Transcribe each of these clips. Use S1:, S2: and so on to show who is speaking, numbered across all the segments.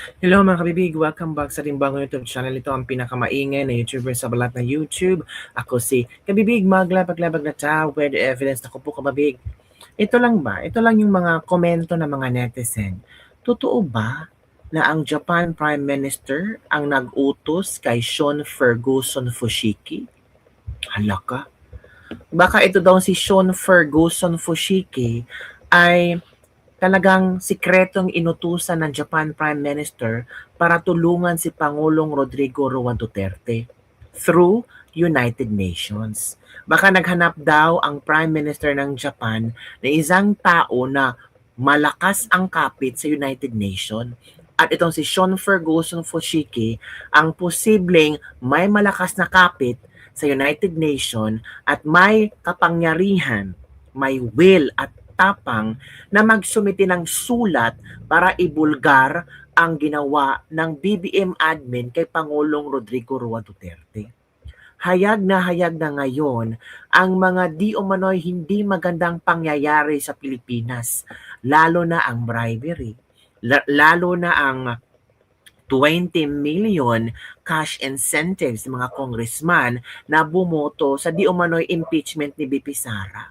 S1: Hello mga kabibig, welcome back sa Timbangong YouTube channel. Ito ang pinakamaingay na YouTuber sa balat ng YouTube. Ako si Kabibig, maglabag-labag na tao with evidence. Ako po kabibig. Ito lang ba? Ito lang yung mga komento ng mga netizen. Totoo ba na ang Japan Prime Minister ang nag-utos kay Sean Ferguson Fushiki? Halaka. Baka ito daw si Sean Ferguson Fushiki ay talagang sikretong inutusan ng Japan Prime Minister para tulungan si Pangulong Rodrigo Roa Duterte through United Nations. Baka naghanap daw ang Prime Minister ng Japan na isang tao na malakas ang kapit sa United Nations. At itong si Sean Ferguson Fushiki ang posibleng may malakas na kapit sa United Nations at may kapangyarihan, may will at tapang na magsumite ng sulat para ibulgar ang ginawa ng BBM admin kay Pangulong Rodrigo Roa Duterte. Hayag na ngayon ang mga di umano'y hindi magandang pangyayari sa Pilipinas, lalo na ang bribery, lalo na ang 20 million cash incentives ng mga congressman na bumoto sa di umano'y impeachment ni BP Sara.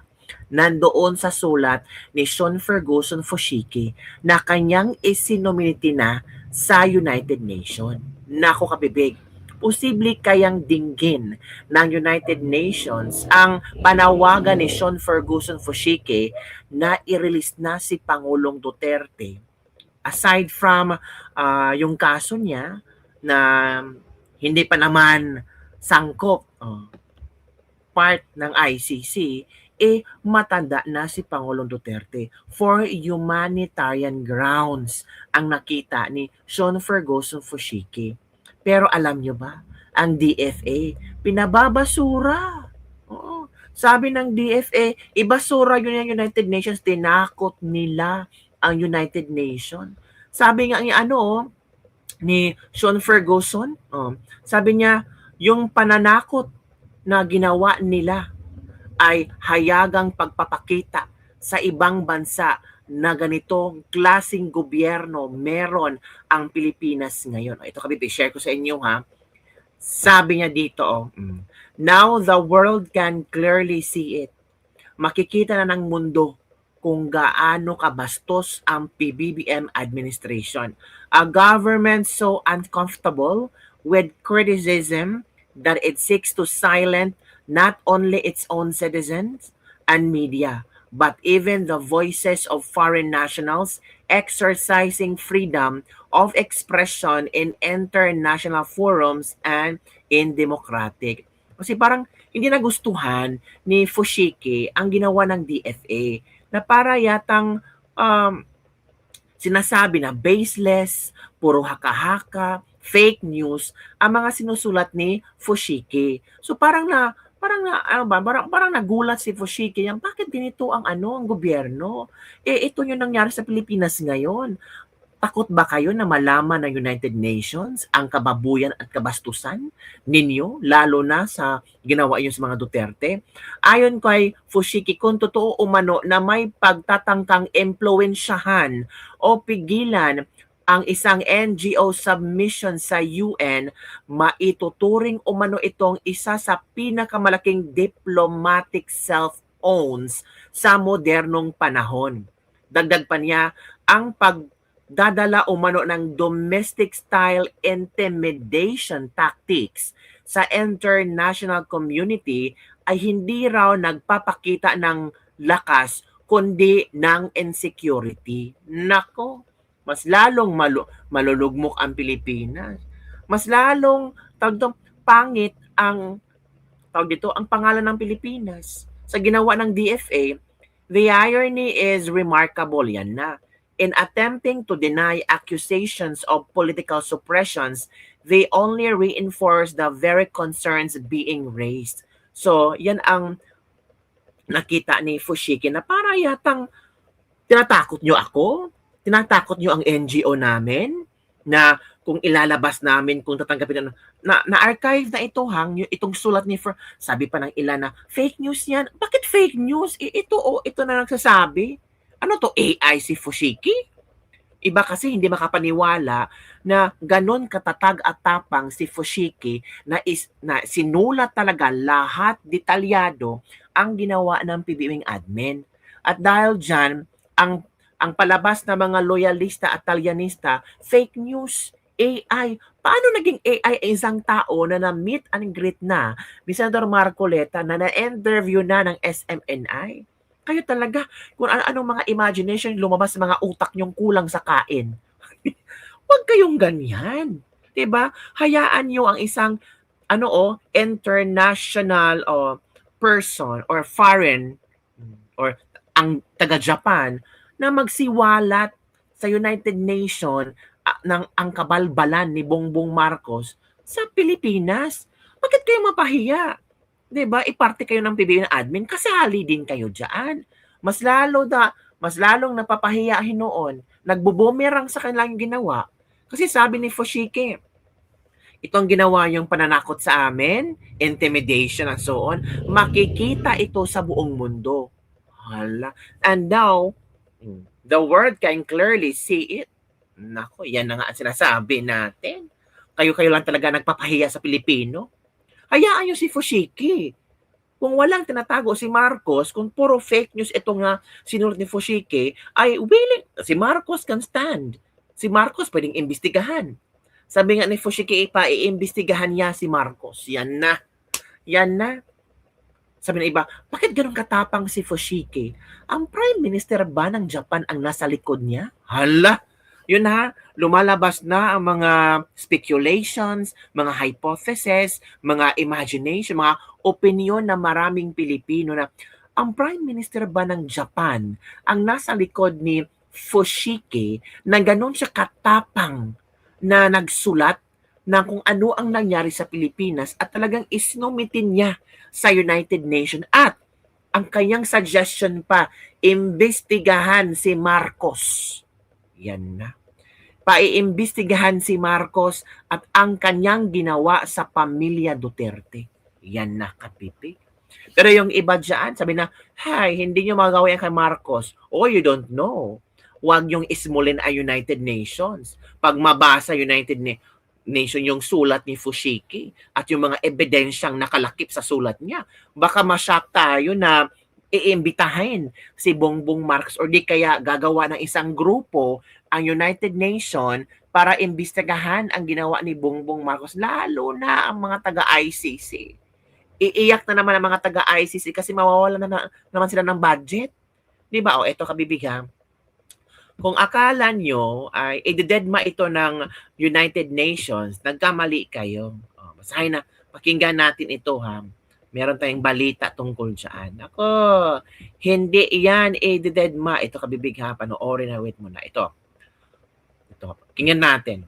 S1: Nandoon sa sulat ni Sean Ferguson Fushiki na kanyang isinominiti na sa United Nations. Nako kabibig, posible kayang dinggin ng United Nations ang panawagan ni Sean Ferguson Fushiki na i-release na si Pangulong Duterte. Aside from yung kaso niya na hindi pa naman sangkop part ng ICC, matanda na si Pangulong Duterte. For humanitarian grounds ang nakita ni Sean Ferguson Fushiki. Pero alam nyo ba, ang DFA, pinababasura. Oo. Sabi ng DFA, ibasura yun yung United Nations, tinakot nila ang United Nations. Sabi nga ni Sean Ferguson, sabi niya, yung pananakot na ginawa nila ay hayagang pagpapakita sa ibang bansa na ganitong klaseng gobyerno meron ang Pilipinas ngayon. Ito kami, share ko sa inyo ha. Sabi niya dito, now the world can clearly see it. Makikita na ng mundo kung gaano kabastos ang PBBM administration. A government so uncomfortable with criticism that it seeks to silence not only its own citizens and media, but even the voices of foreign nationals exercising freedom of expression in international forums and in democratic. Kasi parang hindi nagustuhan ni Fushiki ang ginawa ng DFA na para yatang sinasabi na baseless, puro haka-haka, fake news ang mga sinusulat ni Fushiki. So parang nagulat si Fushiki yang bakit ganito ang ang gobyerno? Ito yung nangyari sa Pilipinas ngayon. Takot ba kayo na malaman ng United Nations ang kababuyan at kabastusan ninyo, lalo na sa ginawa niyo sa mga Duterte? Ayon kay Fushiki, kung totoo umano na may pagtatangkang impluwensyahan o pigilan ang isang NGO submission sa UN, maituturing umano itong isa sa pinakamalaking diplomatic self-owns sa modernong panahon. Dagdag pa niya, ang pagdadala umano ng domestic-style intimidation tactics sa international community ay hindi raw nagpapakita ng lakas kundi ng insecurity. Nako, mas lalong malulugmok ang Pilipinas. Mas lalong pangit ang ang pangalan ng Pilipinas sa ginawa ng DFA. The irony is remarkable yan na. In attempting to deny accusations of political suppressions, they only reinforce the very concerns being raised. So, yan ang nakita ni Fushiki na para yatang tinatakot nyo ako, tinatakot nyo ang NGO namin, na kung ilalabas namin, kung tatanggapin na-archive na ito itong sulat ni sabi pa ng ilan na fake news yan. Bakit fake news? Ito na nagsasabi. Ano to, AI si Fushiki? Iba kasi hindi makapaniwala na gano'n katatag at tapang si Fushiki na sinulat talaga lahat detalyado ang ginawa ng PBBM admin. At dahil diyan, ang palabas na mga loyalista at talyanista, fake news, AI. Paano naging AI ang isang tao na na-meet and greet na ni Senator Marcoleta na na-interview na ng SMNI? Kayo talaga, kung ano-anong mga imagination lumabas sa mga utak niyong kulang sa kain. Huwag kayong ganyan. 'Di ba? Hayaan niyo ang isang international person or foreign or ang taga-Japan na magsiwalat sa United Nations ng ang kabalbalan ni Bongbong Marcos sa Pilipinas. Bakit kayo mapahiya? 'Di ba? Iparte kayo ng PBBM admin, kasali din kayo diyan. Mas lalong napapahiyahin noon. Nagbo-boomerang sa kanilang ginawa. Kasi sabi ni Fushiki, itong ginawa yung pananakot sa amin, intimidation and so on, makikita ito sa buong mundo. Hala. And now, the world can clearly see it. Nako, yan na nga ang sinasabi natin. Kayo-kayo lang talaga nagpapahiya sa Pilipino. Hayaan nyo si Fushiki. Kung walang tinatago si Marcos, kung puro fake news ito nga sinulat ni Fushiki, ay willing, si Marcos can stand. Si Marcos pwedeng imbestigahan. Sabi nga ni Fushiki, iimbestigahan niya si Marcos. Yan na. Yan na. Sabi ng iba, bakit ganun katapang si Fushiki? Ang Prime Minister ba ng Japan ang nasa likod niya? Hala! Yun ha, lumalabas na ang mga speculations, mga hypotheses, mga imagination, mga opinion ng maraming Pilipino na ang Prime Minister ba ng Japan ang nasa likod ni Fushiki na ganun siya katapang na nagsulat na kung ano ang nangyari sa Pilipinas at talagang isnumitin niya sa United Nations at ang kanyang suggestion pa, imbestigahan si Marcos. Yan na. Paiimbestigahan si Marcos at ang kanyang ginawa sa pamilya Duterte. Yan na, kapipi. Pero yung iba dyan, sabi na, hay, hindi nyo magawa yan kay Marcos. Oh, you don't know. Huwag yung ismulin ang United Nations. Pag mabasa United Nations yung sulat ni Fushiki at yung mga ebidensyang nakalakip sa sulat niya, baka masyak tayo na iimbitahin si Bongbong Marcos or di kaya gagawa ng isang grupo ang United Nations para imbestigahan ang ginawa ni Bongbong Marcos, lalo na ang mga taga-ICC. Iiyak na naman ang mga taga-ICC kasi mawawalan naman sila ng budget. Di ba? O, eto kabibigyan. Kung akala nyo ay idededma ito ng United Nations, nagkamali kayo. O, basahin na, pakinggan natin ito ha. Meron tayong balita tungkol dyan. Ako, hindi yan idededma. Ito kabibig ha, panoorin na, wait mo na. Ito, pakinggan natin.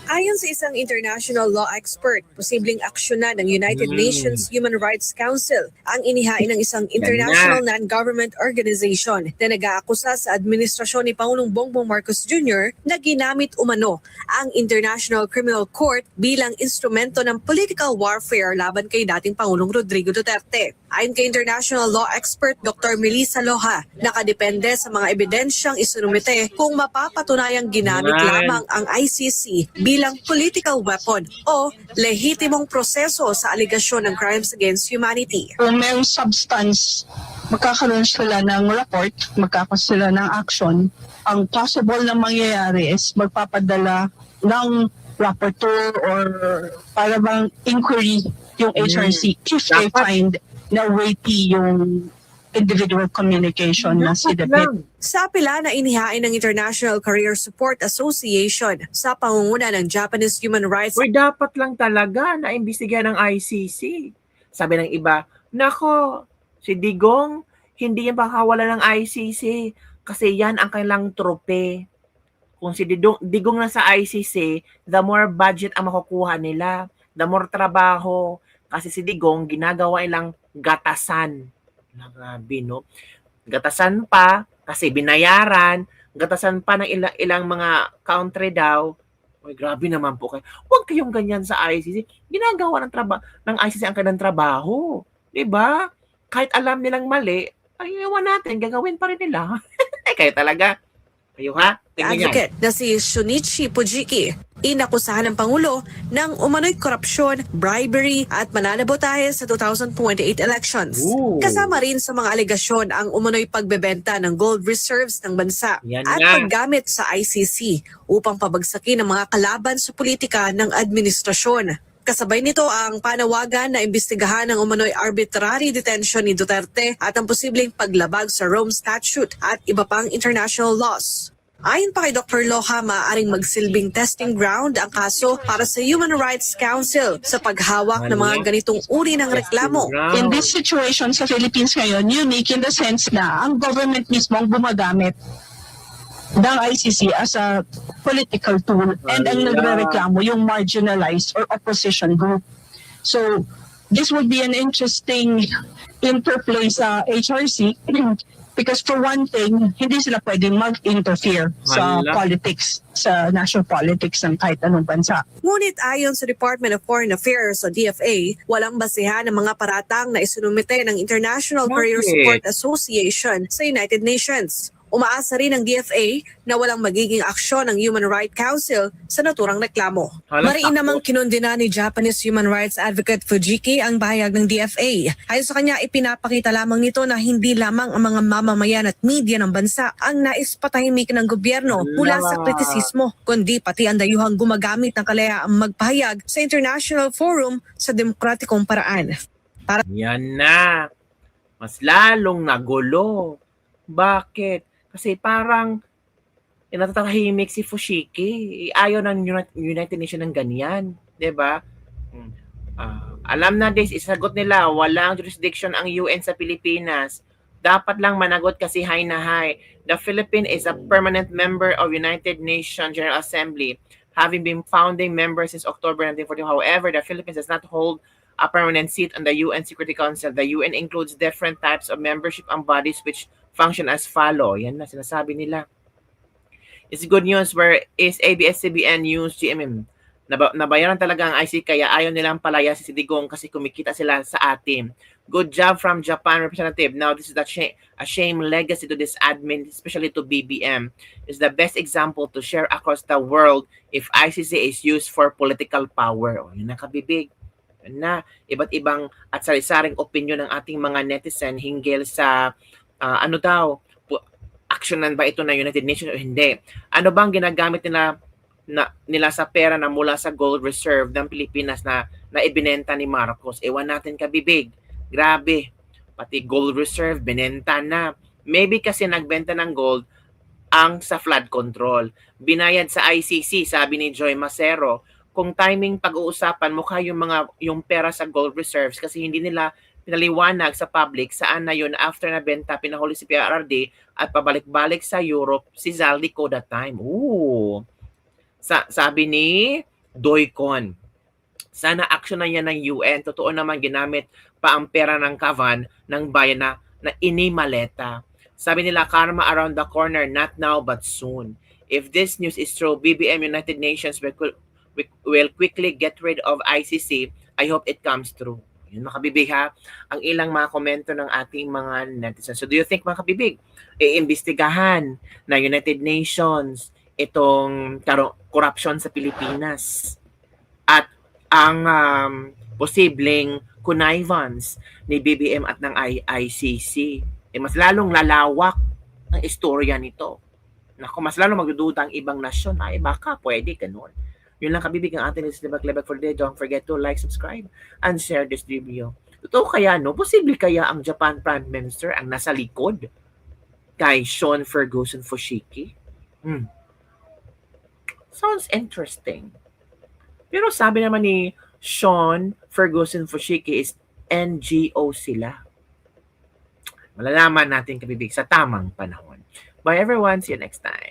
S2: Ayon sa isang international law expert, posibleng aksyonan ng United Nations Human Rights Council ang inihain ng isang international non-government organization na nag-aakusa sa administrasyon ni Pangulong Bongbong Marcos Jr. na ginamit umano ang International Criminal Court bilang instrumento ng political warfare laban kay dating Pangulong Rodrigo Duterte. Ayon kay international law expert Dr. Melissa Loha, nakadepende sa mga ebidensyang isinumite kung mapapatunayang ginamit lamang ang ICC bilang political weapon o lehitimong proseso sa aligasyon ng crimes against humanity.
S3: Kung may substance, magkakaroon sila ng report, magkakaroon sila ng action. Ang possible na mangyayari is magpapadala ng rapporteur or para bang inquiry yung HRC if they find na weighty yung individual communication na sinabit.
S2: Sa apela na inihain ng International Career Support Association sa pangunguna ng Japanese Human Rights.
S1: Or dapat lang talaga na imbestigahan ng ICC. Sabi ng iba, nako, si Digong, hindi yan pakawala ng ICC kasi yan ang kailang trope. Kung si Digong na sa ICC, the more budget ang makukuha nila, the more trabaho. Kasi si Digong, ginagawa ilang gatasan. Grabe, no? Gatasan pa, kasi binayaran, gatasan pa ng ilang mga country daw. Ay, grabe naman po kayo. Huwag kayong ganyan sa ICC. Ginagawa ng ICC ang kanilang trabaho. Diba? Kahit alam nilang mali, ay, ewan natin, gagawin pa rin nila. Ay, kayo talaga. Kayo ha? Tingnan yan.
S2: advocate na si Shunichi Fujiki, inakusahan ng Pangulo ng umano'y korupsyon, bribery at mananabotahe sa 2028 elections.
S1: Ooh.
S2: Kasama rin sa mga alegasyon ang umano'y pagbebenta ng gold reserves ng bansa
S1: Yan
S2: at
S1: nga.
S2: paggamit sa ICC upang pabagsakin ang mga kalaban sa politika ng administrasyon. Kasabay nito ang panawagan na imbestigahan ang umano'y arbitrary detention ni Duterte at ang posibleng paglabag sa Rome Statute at iba pang international laws. Ayon pa kay Dr. Loha, maaaring magsilbing testing ground ang kaso para sa Human Rights Council sa paghawak ng mga ganitong uri ng reklamo.
S3: In this situation sa Philippines ngayon, unique in the sense na ang government mismo ang gumagamit ng ICC as a political tool and ang nagrereklamo yung marginalized or opposition group. So, this would be an interesting interplay sa HRC because for one thing, hindi sila pwedeng mag-interfere sa
S1: Hala.
S3: politics, sa national politics ng kahit anong bansa.
S2: Ngunit ayon sa Department of Foreign Affairs o DFA, walang basehan ng mga paratang na isinumite ng International Career
S1: Bakit?
S2: Support Association sa United Nations. Umaasa rin ng DFA na walang magiging aksyon ng Human Rights Council sa naturang reklamo.
S1: Hala,
S2: Mariin
S1: takot.
S2: namang kinondena ni Japanese human rights advocate Fujiki ang bahayag ng DFA. Ayon sa kanya, ipinapakita lamang nito na hindi lamang ang mga mamamayan at media ng bansa ang nais patahimikin ng gobyerno mula sa kritisismo, kundi pati ang dayuhang gumagamit ng kalayaang magpahayag sa international forum sa demokratikong paraan.
S1: Yan na. Mas lalong nagulo. Bakit? Kasi parang natatahimik si Fushiki. Ayaw ng United Nations ng ganyan. 'Di ba? Alam na this, isagot nila, walang jurisdiction ang UN sa Pilipinas. Dapat lang managot kasi high na high. The Philippines is a permanent member of United Nations General Assembly, having been founding member since October 1940. However, the Philippines does not hold a permanent seat on the UN Security Council. The UN includes different types of membership and bodies which function as follow. Yan na sinasabi nila. It's good news where is ABS-CBN News GMM. Nabayaran talaga ang IC kaya ayaw nilang palaya si Digong kasi kumikita sila sa atin. Good job from Japan representative. Now this is a shame legacy to this admin, especially to BBM. It's the best example to share across the world if ICC is used for political power. O, yun ang kabibig. Na iba't ibang at sari-saring opinion ng ating mga netizen hinggil sa ano daw, aksyonan ba ito ng United Nations o hindi? Ano bang ginagamit nila sa pera na mula sa gold reserve ng Pilipinas na ibinenta ni Marcos? Ewan natin kabibig. Grabe. Pati gold reserve, binenta na. Maybe kasi nagbenta ng gold ang sa flood control. Binayad sa ICC, sabi ni Joy Macero. Kung timing pag-uusapan, mukha yung pera sa gold reserves kasi hindi nila pinaliwanag sa public saan na yun after na benta, pinahuli si PRRD at pabalik-balik sa Europe si Zaldico that time. Ooh. Sabi ni Doycon, sana action na yan ng UN. Totoo naman ginamit pa ang pera ng Kavan ng bayan na inimaleta. Sabi nila, karma around the corner, not now but soon. If this news is true, BBM United Nations will quickly get rid of ICC. I hope it comes true. Yun mga kabibig ha, ang ilang mga komento ng ating mga netizens. So do you think mga kabibig, iimbestigahan na United Nations itong corruption sa Pilipinas at ang posibleng connivance ni BBM at ng ICC? Mas lalong lalawak ang istorya nito. Naku, mas lalong magdududa ang ibang nasyon. Ay, baka pwede, ganun. Yun lang kabibig ang ating Lebak for today. Don't forget to like, subscribe, and share this video. Totoo kaya, no? Posible kaya ang Japan Prime Minister ang nasa likod kay Sean Ferguson Fushiki? Sounds interesting. Pero sabi naman ni Sean Ferguson Fushiki is NGO sila. Malalaman natin kabibig sa tamang panahon. Bye everyone. See you next time.